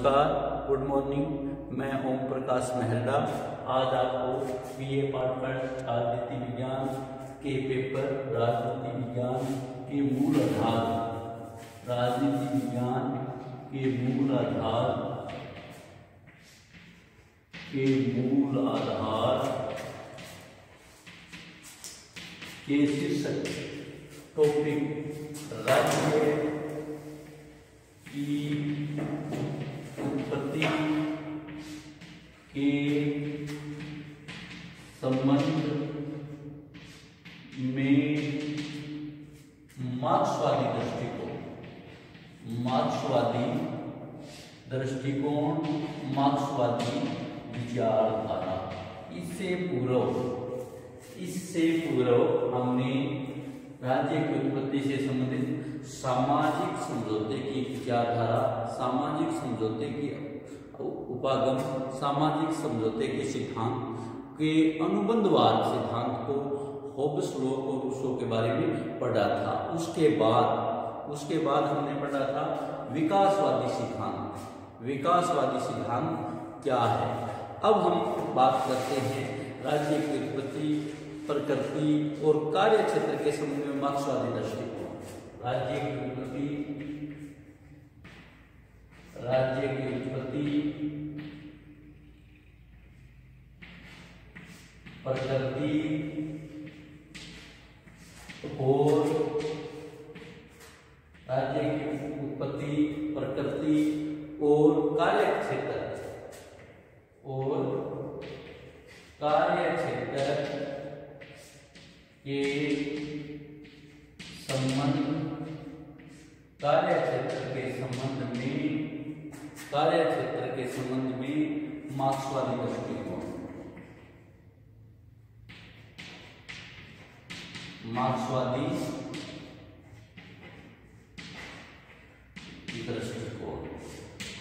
नमस्कार, good morning. मैं ओम प्रकाश मेहरडा आज आपको बीए पार्ट राजनीति विज्ञान के पेपर राजनीति विज्ञान के मूल आधार राजनीति विज्ञान के मूल आधार के शीर्षक टॉपिक राज्य की उत्पत्ति के संबंध में मार्क्सवादी दृष्टिकोण मार्क्सवादी विचारधारा। इससे पूर्व हमने राज्य की उत्पत्ति से संबंधित सामाजिक समझौते की विचारधारा, सामाजिक समझौते की उपागम, सामाजिक समझौते के सिद्धांत के अनुबंधवाद सिद्धांत को होब्स, लॉक और रूसो के बारे में पढ़ा था। उसके बाद हमने पढ़ा था विकासवादी सिद्धांत क्या है। अब हम बात करते हैं राज्य की उत्पत्ति, प्रकृति और कार्य क्षेत्र के संबंध में मार्क्सवादी दृष्टिकोण। राज्य की उत्पत्ति, प्रकृति और राज्य की उत्पत्ति, प्रकृति और कार्य क्षेत्र के संबंध में मार्क्सवादी दृष्टिकोण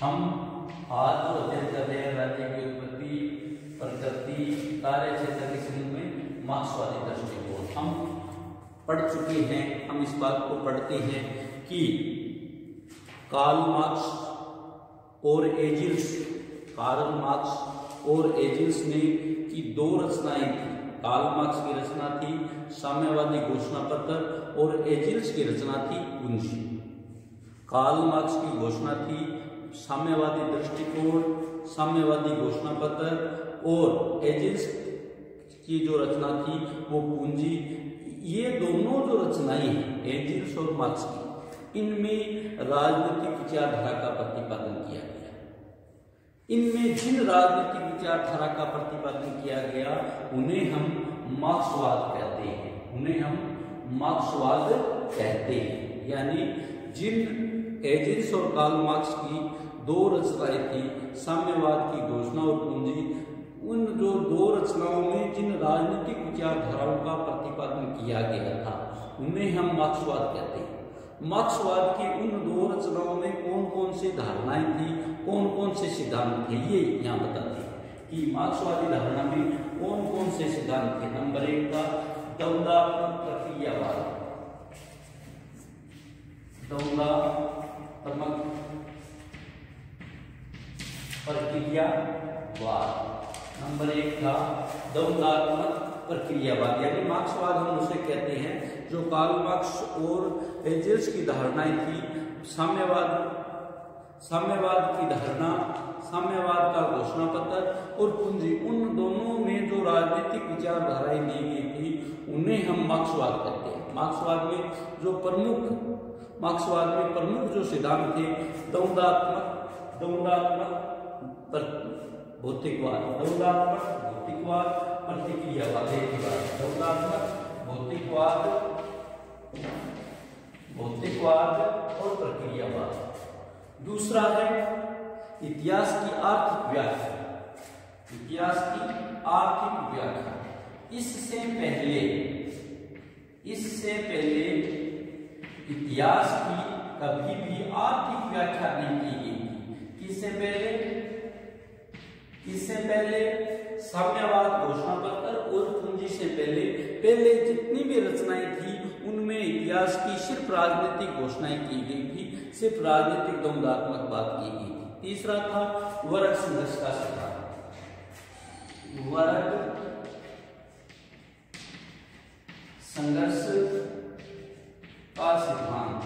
हम आज जो अध्ययन कर रहे हैं राज्य की उत्पत्ति, प्रकृति, कार्य क्षेत्र के संबंध में मार्क्सवादी दृष्टिकोण हम पढ़ चुके हैं। हम इस बात को पढ़ते हैं कि कार्ल मार्क्स और एजिल्स ने की दो रचनाएं थी। कार्ल मार्क्स की रचना थी साम्यवादी घोषणा पत्र और एजिल्स की रचना थी पूंजी। कार्ल मार्क्स की घोषणा थी साम्यवादी दृष्टिकोण, साम्यवादी घोषणा पत्र और एजिल्स की जो रचना थी वो पूंजी। ये दोनों जो रचनाएं हैं एजिल्स और मार्क्स की, इनमें राजनीतिक विचारधारा का प्रतिपादन किया गया। इनमें जिन राजनीतिक विचारधारा का प्रतिपादन किया गया उन्हें हम मार्क्सवाद कहते हैं। यानी जिन एजिल्स और कार्ल मार्क्स की दो रचनाएं थी, साम्यवाद की घोषणा और पूंजी, उन जो दो रचनाओं में जिन राजनीतिक विचारधाराओं का प्रतिपादन किया गया था उन्हें हम मार्क्सवाद कहते हैं। मार्क्सवाद की उन दो रचनाओं में कौन कौन सी धारणाएं थी, कौन कौन से सिद्धांत थे, ये यहाँ बताते हैं कि मार्क्सवादी धारणा में कौन कौन से सिद्धांत थे। नंबर 1 था द्वंद्वात्मक प्रक्रियावाद। नंबर 1 था द्वंद्वात्मक प्रक्रियावाद, यानी मार्क्सवाद हम उसे कहते हैं जो कार्ल मार्क्स और एजिल्स की धारणाएं थी। साम्यवाद की धारणा, साम्यवाद का घोषणा पत्र और पूंजी, उन दोनों में जो राजनीतिक विचारधाराएं दी गई थी उन्हें हम मार्क्सवाद कहते हैं। मार्क्सवाद में प्रमुख जो सिद्धांत थे द्वंद्वात्मक भौतिकवाद, प्रतिक्रियावाद, भौतिकवाद और प्रक्रियावाद। दूसरा है इतिहास की आर्थिक व्याख्या। इससे पहले इतिहास की कभी भी आर्थिक व्याख्या नहीं की गई थी। इससे पहले साम्यवाद घोषणा पत्र और पूंजी से पहले जितनी भी रचनाएं थी उनमें इतिहास की सिर्फ राजनीतिक घोषणाएं की गई थी, सिर्फ राजनीतिक द्वंद्वात्मक बात की गई थी। तीसरा था वर्ग संघर्ष का सिद्धांत। वर्ग संघर्ष का सिद्धांत,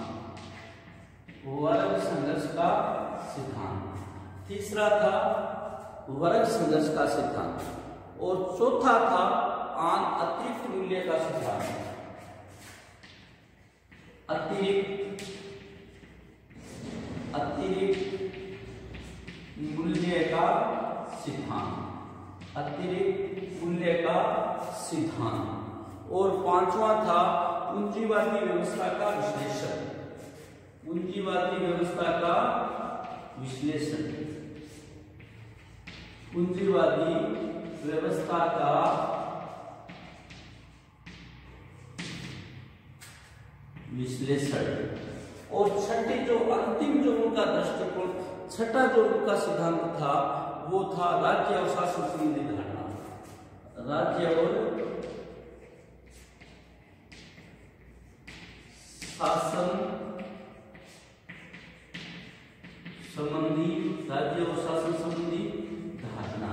वर्ग संघर्ष का सिद्धांत। तीसरा था वर्ग संघर्ष का सिद्धांत और चौथा था अतिरिक्त मूल्य का सिद्धांत। अतिरिक्त मूल्य का सिद्धांत, अतिरिक्त मूल्य का सिद्धांत। और पांचवा था पूंजीवादी व्यवस्था का विश्लेषण, पूंजीवादी व्यवस्था का विश्लेषण, पूंजीवादी व्यवस्था का विश्लेषण। और छठी जो अंतिम जो उनका दृष्टिकोण, छठा जो उनका सिद्धांत था वो था राज्य और शासन संबंधी धारणा, राज्य और शासन संबंधी, राज्य और शासन संबंधी धारणा,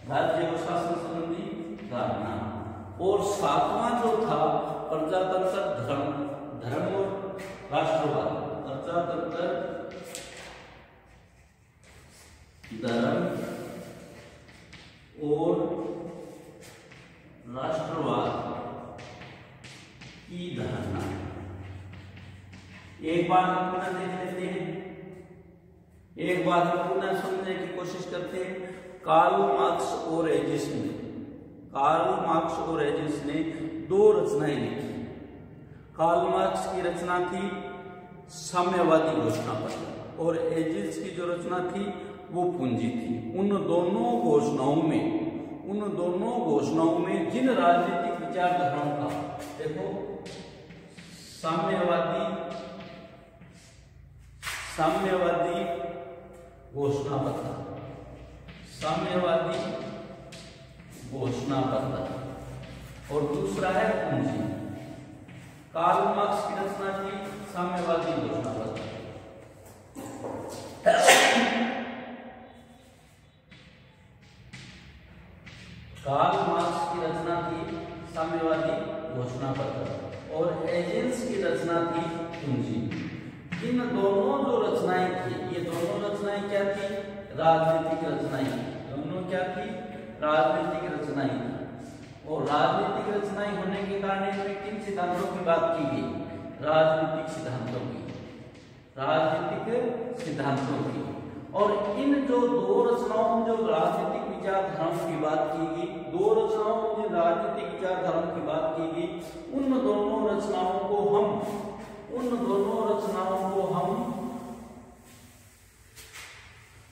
राज्य और शासन संबंधी धारणा। और सातवां जो था प्रजातंत्र, धर्म और राष्ट्रवाद, प्रजातंत्र, धर्म और राष्ट्रवाद की धारणा। एक बार हम पुनः देख लेते हैं, एक बार हम पुनः समझने की कोशिश करते हैं। कार्ल मार्क्स और एंजेल्स ने, कार्ल मार्क्स और एंजेल्स ने दो रचनाएं लिखी। कार्ल मार्क्स की रचना थी साम्यवादी घोषणा पत्र और एंजेल्स की जो रचना थी वो पूंजी थी। उन दोनों घोषणाओं में जिन राजनीतिक विचारधाराओं का, देखो साम्यवादी घोषणा पत्र, साम्यवादी घोषणा पत्र और दूसरा है पूंजी। कार्ल मार्क्स की रचना थी साम्यवादी घोषणा पत्र, कार्ल मार्क्स की रचना थी साम्यवादी घोषणा पत्र और एंजेल्स की रचना थी पूंजी। इन दोनों जो रचनाएं थी, ये दोनों रचनाएं क्या थी? राजनीतिक रचनाएं। दोनों क्या थी? राजनीतिक रचनाएं। और राजनीतिक रचनाएं होने के कारण इसमें किन सिद्धांतों की बात की गई? राजनीतिक सिद्धांतों की, राजनीतिक सिद्धांतों की। और इन जो दो रचनाओं में जो राजनीतिक विचारधाराओं की बात की गई, दो रचनाओं में जो राजनीतिक विचारधाराओं की बात की गई, उन दोनों रचनाओं को हम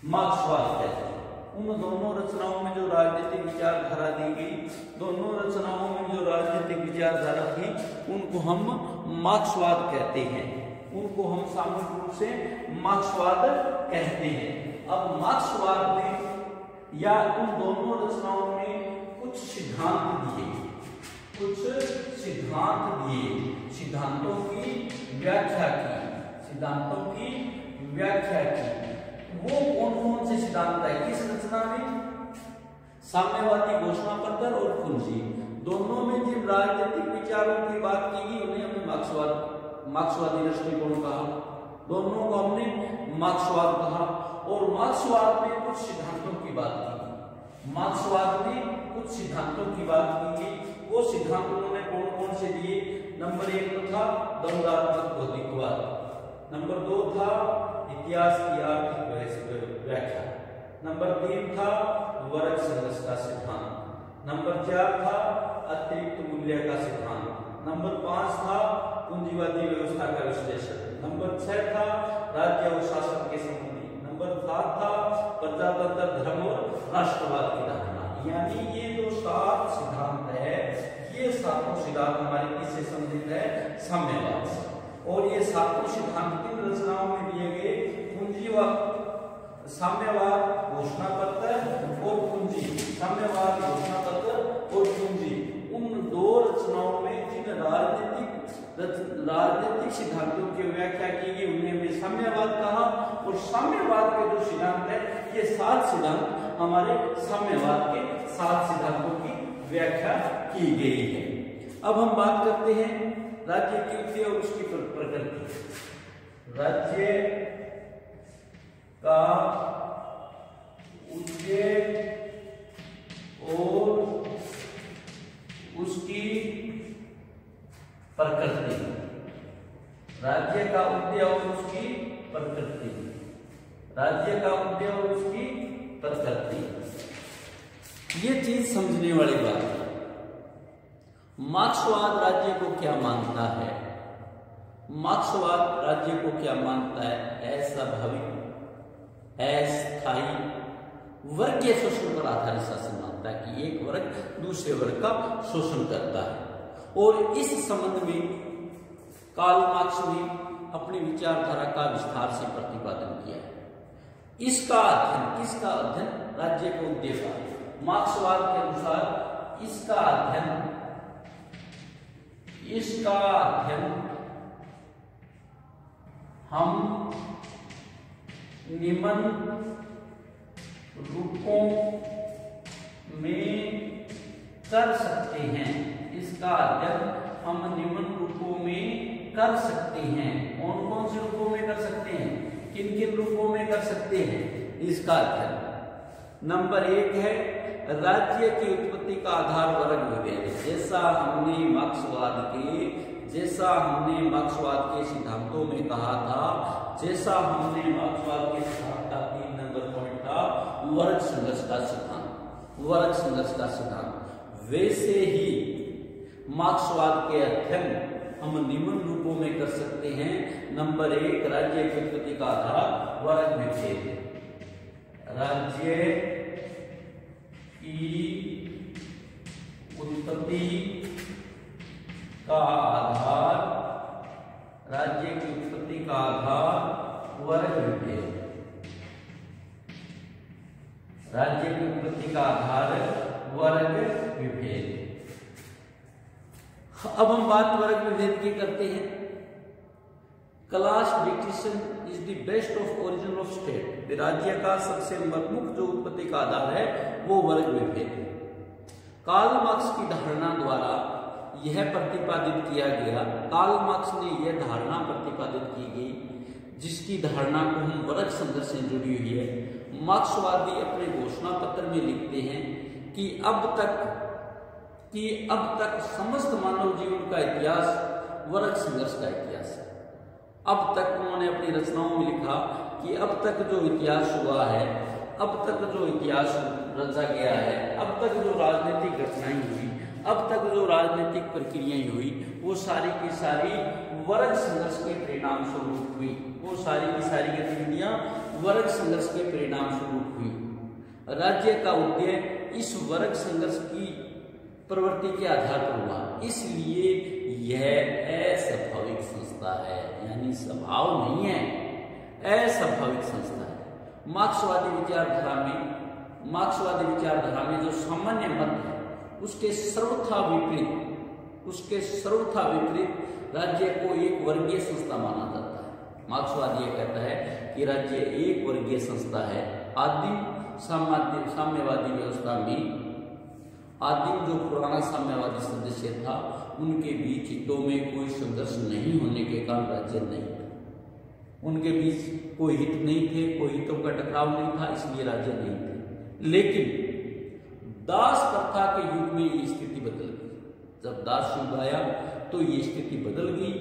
मार्क्सवाद कहते हैं। उन दोनों रचनाओं में जो राजनीतिक विचारधारा दी गई, दोनों रचनाओं में जो राजनीतिक विचारधारा थी, उनको हम मार्क्सवाद कहते हैं। उनको हम सामूहिक रूप से मार्क्सवाद कहते हैं। अब मार्क्सवाद में या उन दोनों रचनाओं में कुछ सिद्धांत दिए, सिद्धांतों की व्याख्या की। वो कौन कौन से सिद्धांत है किस रचना में? साम्यवादी घोषणा पत्र और पूंजी, दोनों में जिन राजनीतिक विचारों की बात की गई उन्हें हमने मार्क्सवादी दृष्टिकोण कहा। दोनों को हमने मार्क्सवाद कहा। और मार्क्सवाद में कुछ सिद्धांतों की बात की गई, मार्क्सवाद में कुछ सिद्धांतों की बात की गई। वो सिद्धांत उन्होंने कौन कौन से दिए? नंबर 1 तो था द्वंद्वात्मक भौतिकवाद, नंबर 2 था इतिहास की आर्थिक व्याख्या, नंबर 3 था वर्ग संघर्ष का सिद्धांत, नंबर 4 था अतिरिक्त मूल्य का सिद्धांत, नंबर 5 था पूंजीवादी व्यवस्था का विश्लेषण, नंबर 6 था राज्य और शासन के संबंधी, नंबर 7 था प्रजातंत्र, धर्म और राष्ट्रवाद की धारणा। यानी ये जो 7 सिद्धांत है, ये सातों सिद्धांत हमारे किससे संबंधित है? साम्यवाद से। और ये सातों सिद्धांत किन रचनाओं में दिए गए? पूंजीवाद, साम्यवाद घोषणा पत्र और पूंजी, साम्यवाद घोषणा पत्र और पूंजी, उन दो रचनाओं में जिन राजनीतिक राजनीतिक सिद्धांतों की व्याख्या की गई, उन्हें हमने साम्यवाद कहा। और साम्यवाद के जो सिद्धांत है, ये 7 सिद्धांत हमारे साम्यवाद के 7 सिद्धांतों की व्याख्या की गई है। अब हम बात करते हैं राज्य की उद्देश्य और उसकी प्रकृति। राज्य का उद्देश्य और उसकी प्रकृति। राज्य का उद्देश्य और उसकी प्रकृति। राज्य का उद्देश्य और उसकी प्रकृति, ये चीज समझने वाली बात है। मार्क्सवाद राज्य को क्या मानता है? मार्क्सवाद राज्य को क्या मानता है? अस्वाभाविक, अस्थायी, वर्गीय शोषण पर आधारित शासन मानता है कि एक वर्ग दूसरे वर्ग का शोषण करता है। और इस संबंध में कार्ल मार्क्स ने अपनी विचारधारा का विस्तार से प्रतिपादन किया है। इसका अध्ययन, किसका अध्ययन? राज्य के उद्देश्य का। मार्क्सवाद के अनुसार इसका अध्ययन हम निम्न रूपों में कर सकते हैं। इसका अध्ययन हम निम्न रूपों में कर सकते हैं। कौन कौन से रूपों में कर सकते हैं? किन किन रूपों में कर सकते हैं इसका अध्ययन? नंबर 1 है राज्य की उत्पत्ति का आधार वर्ग विभेद। जैसा हमने मार्क्सवाद के सिद्धांतों में कहा था, जैसा हमने मार्क्सवाद के सिद्धांत का 3 नंबर पॉइंट था वर्ग संघर्ष का सिद्धांत, वर्ग संघर्ष का सिद्धांत, वैसे ही मार्क्सवाद के अध्ययन हम निम्न रूपों में कर सकते हैं। नंबर 1 राज्य की उत्पत्ति का आधार वर्ग विभेद। राज्य की उत्पत्ति का आधार, राज्य की उत्पत्ति का आधार वर्ग विभेद। राज्य की उत्पत्ति का आधार वर्ग विभेद। अब हम बात वर्ग विभेद की करते हैं। Class dictation is the best of origin of state. राज्य का सबसे प्रमुख जो उत्पत्ति का आधार है वो वर्ग विभेद है। कार्ल मार्क्स की धारणा द्वारा यह प्रतिपादित किया गया। कार्ल मार्क्स ने यह धारणा प्रतिपादित की गई, जिसकी धारणा को हम वर्ग संघर्ष से जुड़ी हुई है। मार्क्सवादी अपने घोषणा पत्र में लिखते हैं कि अब तक समस्त मानव जीवन का इतिहास वर्ग संघर्ष का इतिहास है। अब तक उन्होंने अपनी रचनाओं में लिखा कि अब तक जो इतिहास हुआ है, अब तक जो इतिहास रचा गया है, अब तक जो राजनीतिक घटनाएं हुई, अब तक जो राजनीतिक प्रक्रियाएं हुई, वो सारी की सारी वर्ग संघर्ष के परिणाम स्वरूप हुई। वो सारी की सारी गतिविधियां वर्ग संघर्ष के परिणाम स्वरूप हुई। राज्य का उद्देश्य इस वर्ग संघर्ष की प्रवृत्ति के आधार पर हुआ, इसलिए यह अस्वाभाविक संस्था है, यानी स्वभाव नहीं है, अस्वाभाविक संस्था है। मार्क्सवादी विचारधारा में जो सामान्य मत है उसके सर्वथा विपरीत राज्य को एक वर्गीय संस्था माना जाता है। मार्क्सवाद यह कहता है कि राज्य एक वर्गीय संस्था है। आदिम साम्यवादी व्यवस्था में आदिम जो पुराना साम्यवादी सदस्य था, उनके बीच हितों में कोई संघर्ष नहीं होने के कारण राज्य नहीं था। उनके बीच कोई हित नहीं थे, कोई हितों का टकराव नहीं था, इसलिए राज्य नहीं थे। लेकिन दास प्रथा के युग में ये स्थिति बदल गई। जब दास युग आया तो ये स्थिति बदल गई।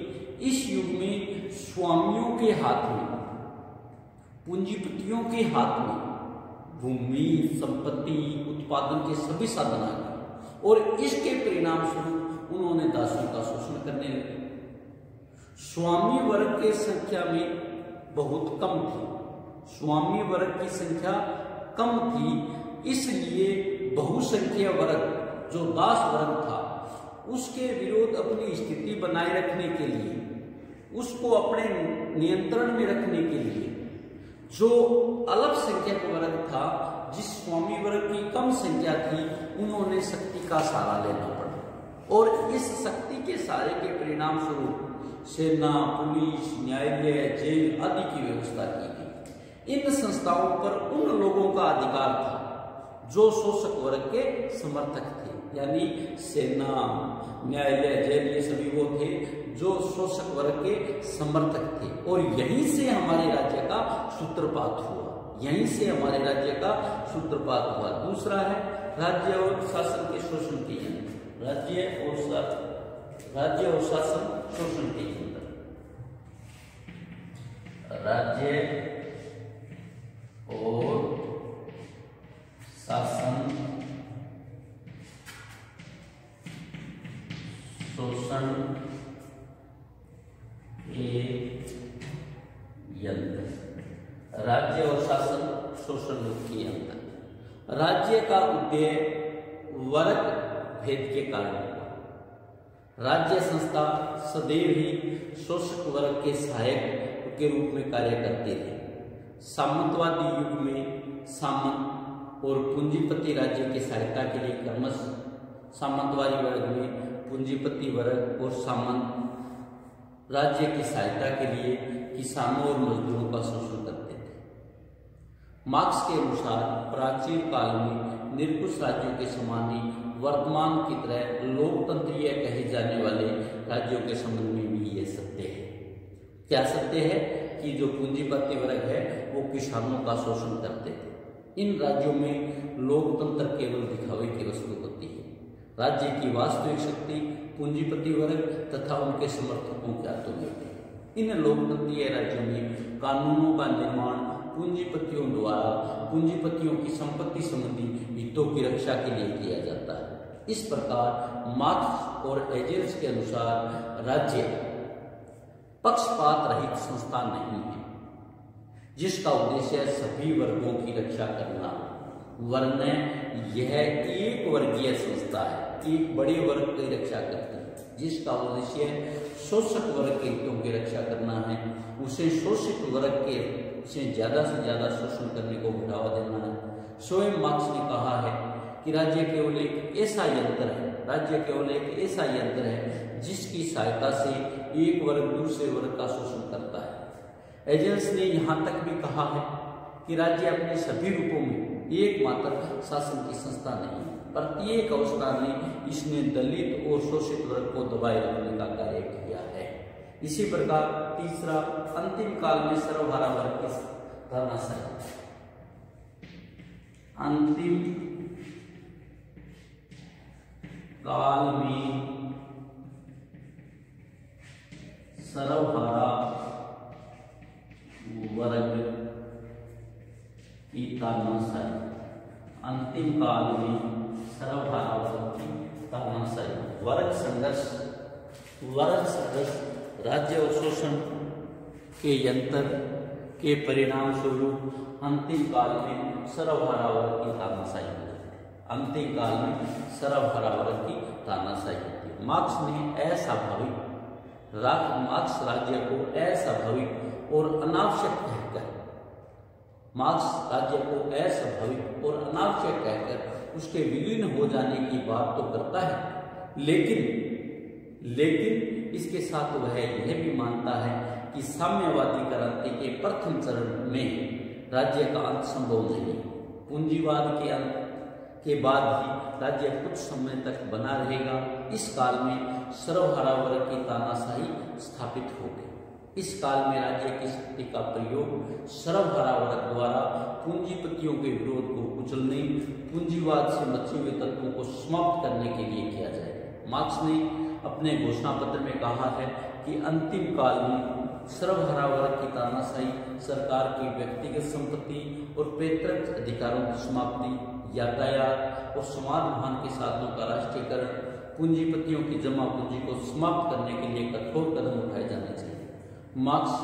इस युग में स्वामियों के हाथ में, पूंजीपतियों के हाथ में भूमि, संपत्ति, उत्पादन के सभी साधन आ गए और इसके परिणाम स्वरूप उन्होंने दासों का शोषण करने लगे। स्वामी वर्ग की संख्या में बहुत कम थी, स्वामी वर्ग की संख्या कम थी, इसलिए बहुसंख्यक वर्ग जो दास वर्ग था उसके विरोध अपनी स्थिति बनाए रखने के लिए, उसको अपने नियंत्रण में रखने के लिए जो अल्पसंख्यक वर्ग था, जिस स्वामी वर्ग की कम संख्या थी, उन्होंने शक्ति का सहारा लेना पड़ा और इस शक्ति के सारे के परिणाम स्वरूप सेना, पुलिस, न्यायालय, जेल आदि की व्यवस्था की गई। इन संस्थाओं पर उन लोगों का अधिकार था जो शोषक वर्ग के समर्थक थे, यानी सेना, न्यायालय, जेल ये सभी वो थे जो शोषक वर्ग के समर्थक थे। और यहीं से हमारे राज्य का सूत्रपात हुआ, यहीं से हमारे राज्य का सूत्रपात हुआ। दूसरा है राज्य और शासन के शोषण के यंत्र। राज्य और शासन शोषण के यंत्र। राज्य और शासन शोषण के यंत्र। राज्य और शासन शोषण के यंत्र। राज्य का उदय वर्ग भेद के कारण हुआ। राज्य संस्था सदैव ही शोषक वर्ग के सहायक के रूप में कार्य करते थे। सामंतवादी युग में सामंत और पूंजीपति राज्य की सहायता के लिए क्रमशः सामंतवादी वर्ग में पूंजीपति वर्ग और सामंत राज्य की सहायता के लिए किसानों और मजदूरों का शोषण करते थे। मार्क्स के अनुसार प्राचीन काल में निरंकुश राज्यों के समान ही वर्तमान की तरह लोकतंत्रीय कहे जाने वाले राज्यों के संबंध में भी ये सत्य है। क्या सत्य है कि जो पूंजीपति वर्ग है वो किसानों का शोषण करते थे। इन राज्यों में लोकतंत्र केवल दिखावे की वस्तु होती है। राज्य की वास्तविक शक्ति पूंजीपति वर्ग तथा उनके समर्थकों के हाथों में है। इन लोकतंत्रीय राज्यों में कानूनों का निर्माण पूंजीपतियों द्वारा पूंजीपतियों की संपत्ति संबंधी हितों की रक्षा के लिए किया जाता है। इस प्रकार मार्क्स और एंजेल्स के अनुसार राज्य पक्षपात रहित संस्था नहीं है जिसका उद्देश्य सभी वर्गों की रक्षा करना, वरन यह एक वर्गीय संस्था है, एक बड़े वर्ग की रक्षा करती है। जिसका उद्देश्य शोषक वर्ग के हितों की रक्षा करना है, उसे शोषित वर्ग के से ज्यादा शोषण करने को बढ़ावा देना है। स्वयं मार्क्स ने कहा है कि राज्य केवल एक ऐसा यंत्र है, राज्य केवल एक ऐसा यंत्र है जिसकी सहायता से एक वर्ग दूसरे वर्ग का शोषण करता है। एंजेल्स ने यहाँ तक भी कहा है कि राज्य अपने सभी रूपों में एकमात्र शासन की संस्था नहीं है। प्रत्येक अवस्था में इसने दलित और शोषित वर्ग को दबाए रखने का कार्य किया है। इसी प्रकार तीसरा, अंतिम काल में सर्वहारा वर्ग की तानाशाही। अंतिम काल में सर्वहारा वर्ग की तानाशाही। अंतिम काल में सर्वहारा वर्ग की तानाशाही। वर्ग संघर्ष राज्य और शोषण के यंत्र के परिणाम स्वरूप अंतिम काल में सर्वहारा वर्ग की तानाशाही होती है। अंतिम काल में सर्वहारा वर्ग की तानाशाही होती है। मार्क्स राज्य को अस्वाभाविक और अनावश्यक कहकर उसके विलीन हो जाने की बात तो करता है, लेकिन इसके साथ वह यह भी मानता है कि साम्यवादी क्रांति के प्रथम चरण में राज्य का अंत संभव नहीं। पूंजीवाद के अंत के बाद भी राज्य कुछ समय तक बना रहेगा। इस काल में सर्वहारा वर्ग की तानाशाही स्थापित हो गई। इस काल में राज्य की शक्ति का प्रयोग सर्वहारा वर्ग द्वारा पूंजीपतियों के विरोध को कुचलने, पूंजीवाद से मचे हुए तत्वों को समाप्त करने के लिए किया जाएगा। मार्क्स ने अपने घोषणा पत्र में कहा है कि अंतिम काल में सर्वहारा वर्ग की तानाशाही, सरकार की व्यक्तिगत संपत्ति और पैतृक अधिकारों की समाप्ति, यातायात और समाज निर्माण के साधनों का राष्ट्रीयकरण, पूंजीपतियों की जमा पूंजी को समाप्त करने के लिए कठोर कदम उठाए जाने चाहिए। मार्क्स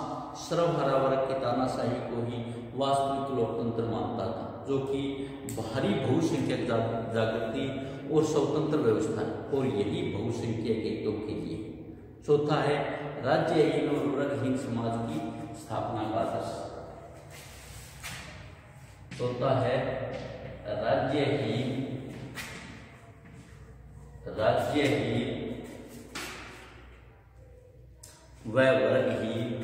सर्वहारा वर्ग की तानाशाही को ही वास्तविक लोकतंत्र मानता था, जो कि भारी बहुसंख्यक जागृति और स्वतंत्र व्यवस्था है, और यही बहुसंख्यक हितों के लिए। चौथा है राज्यहीन और वर्गहीन समाज की स्थापना का आदर्श। चौथा है राज्यहीन वैवर्गहीन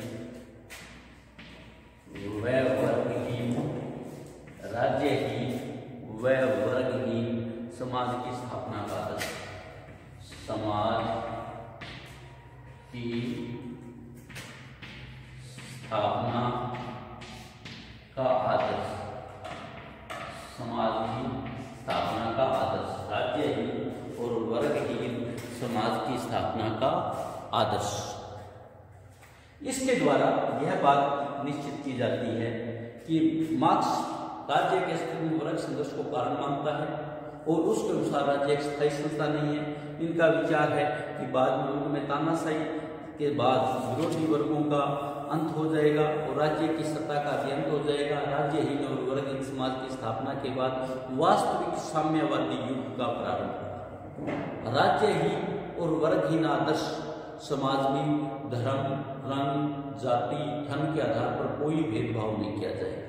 राज्यहीन वैवर्गहीन समाज की स्थापना का आदर्श। समाज की स्थापना का आदर्श। समाज की स्थापना का आदर्श। राज्यहीन और वर्गहीन समाज की स्थापना का आदर्श। इसके द्वारा यह बात निश्चित की जाती है कि मार्क्स राज्य के अस्तित्व में वर्ग संघर्ष को कारण मानता है और उसके अनुसार राज्य एक स्थायी संस्था नहीं है। इनका विचार है कि बाद में युग में तानाशाही के बाद विरोधी वर्गों का अंत हो जाएगा और राज्य की सत्ता का भी अंत हो जाएगा। राज्यहीन और वर्गहीन समाज की स्थापना के बाद वास्तविक साम्यवादी युग का प्रारंभ होगा। राज्यहीन और वर्गहीन आदर्श समाज में धर्म, रंग, जाति, धन के आधार पर कोई भेदभाव नहीं किया जाएगा।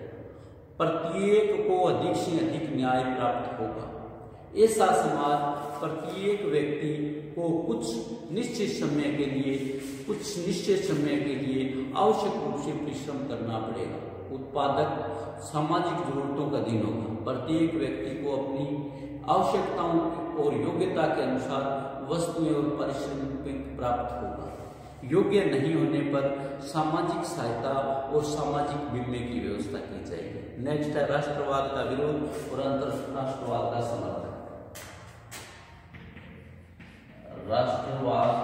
प्रत्येक को अधिक से अधिक न्याय प्राप्त होगा। ऐसा समाज प्रत्येक व्यक्ति को कुछ निश्चित समय के लिए आवश्यक रूप से परिश्रम करना पड़ेगा। उत्पादक सामाजिक जरूरतों का दिन होगा। प्रत्येक व्यक्ति को अपनी आवश्यकताओं और योग्यता के अनुसार वस्तुएं और पारिश्रमिक प्राप्त होगा। योग्य नहीं होने पर सामाजिक सहायता और सामाजिक बीमे की व्यवस्था की जाएगी। नेक्स्ट है राष्ट्रवाद का विरोध और अंतरराष्ट्रवाद का समर्थन। राष्ट्रवाद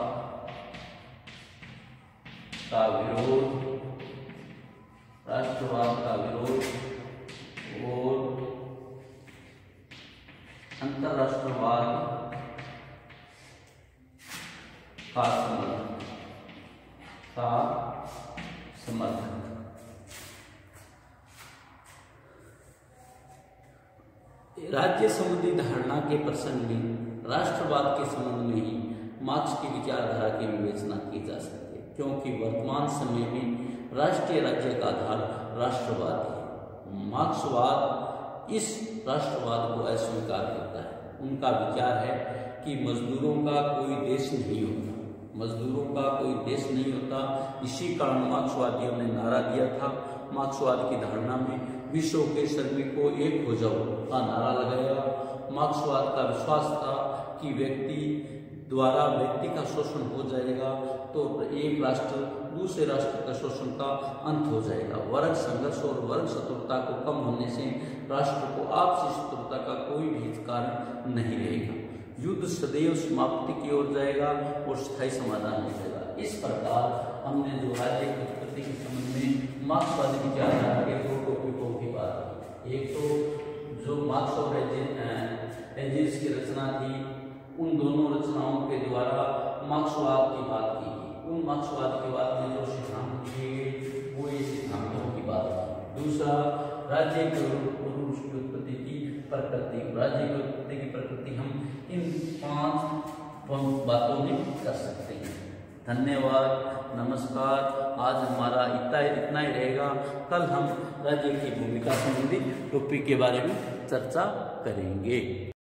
का विरोध और अंतरराष्ट्रवाद का समर्थन। राज्य संबंधी धारणा के प्रसंग में राष्ट्रवाद के संबंध में ही मार्क्स की विचारधारा की विवेचना की जा सकती है, क्योंकि वर्तमान समय में राष्ट्रीय राज्य का आधार राष्ट्रवाद है। मार्क्सवाद इस राष्ट्रवाद को अस्वीकार करता है। उनका विचार है कि मजदूरों का कोई देश नहीं होता। इसी कारण मार्क्सवादियों ने नारा दिया था। मार्क्सवाद की धारणा में विश्व के श्रमिकों एक हो जाओ का नारा लगाया। मार्क्सवाद का विश्वास था कि व्यक्ति द्वारा व्यक्ति का शोषण हो जाएगा तो एक राष्ट्र दूसरे राष्ट्र का शोषण का अंत हो जाएगा। वर्ग संघर्ष और वर्ग शत्रुता को कम होने से राष्ट्र को आपसी शत्रुता का कोई भी कारण नहीं रहेगा। युद्ध सदैव समाप्ति की ओर जाएगा और स्थायी समाधान हो जाएगा। इस प्रकार हमने जो राज्य की उत्पत्ति के संबंध में मार्क्सवादी विचारधारा के दो टॉपिकों की बात की। एक तो जो मार्क्स और एंजेल्स की रचना थी, उन दोनों रचनाओं के द्वारा मार्क्सवाद की बात की गई। उन मार्क्सवाद के बाद में जो सिद्धांत दिए गए वो ये सिद्धांतों की बात की। दूसरा राज्य की उत्पत्ति की प्रकृति। राज्य की उत्पत्ति की प्रकृति हम इन 5 बातों में कर सकते हैं। धन्यवाद, नमस्कार। आज हमारा इतना ही रहेगा। कल हम राज्य की भूमिका संबंधी टॉपिक के बारे में चर्चा करेंगे।